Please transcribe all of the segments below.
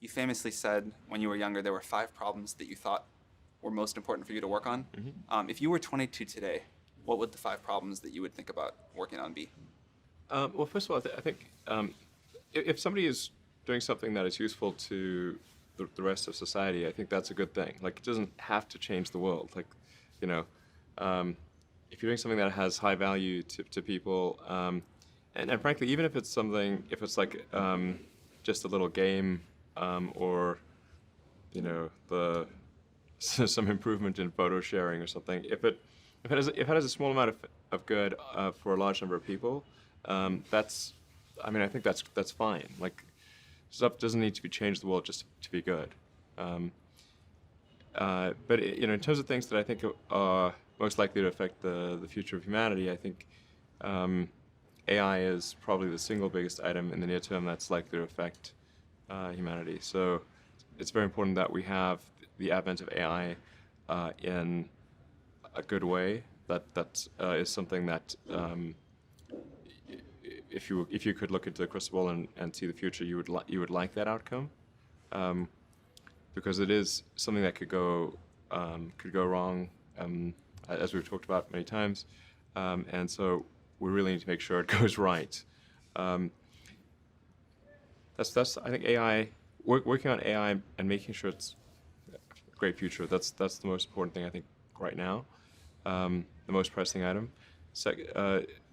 you famously said when you were younger there were 5 problems that you thought were most important for you to work on. If you were 22 today, what would the 5 problems that you would think about working on be? Well, first of all, I think if somebody is doing something that is useful to the rest of society, I think that's a good thing. Like, it doesn't have to change the world. Like, you know, if you're doing something that has high value to people, and frankly, even if it's something, if it's like just a little game, or, you know, some improvement in photo sharing or something, if it has a small amount of good for a large number of people, I mean, I think that's fine. Like, stuff doesn't need to be changed the world just to be good. But you know, in terms of things that I think are most likely to affect the future of humanity, I think AI is probably the single biggest item in the near term that's likely to affect humanity. So it's very important that we have the advent of AI in a good way. That is something that if you could look into the crystal ball and see the future, you would like that outcome, because it is something that could go wrong, as we've talked about many times, and so we really need to make sure it goes right. That's I think AI, working on AI and making sure it's a great future. That's the most important thing I think right now, the most pressing item.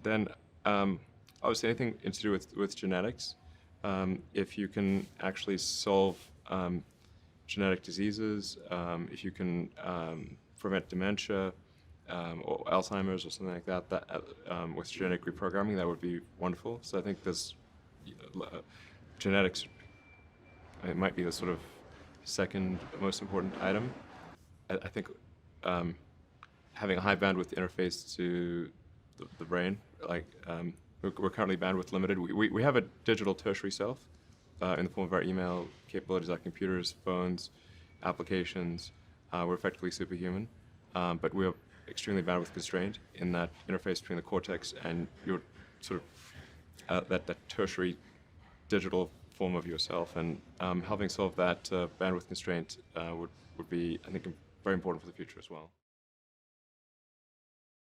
Then obviously anything to do with genetics. If you can actually solve genetic diseases, if you can prevent dementia or Alzheimer's or something like that, with genetic reprogramming, that would be wonderful. So I think there's genetics. It might be the sort of second most important item. I think having a high bandwidth interface to the brain, like we're currently bandwidth limited. We have a digital tertiary self in the form of our email capabilities, like computers, phones, applications. We're effectively superhuman, but we're extremely bandwidth constrained in that interface between the cortex and your sort of that tertiary digital form of yourself. And helping solve that bandwidth constraint would be, I think, very important for the future as well.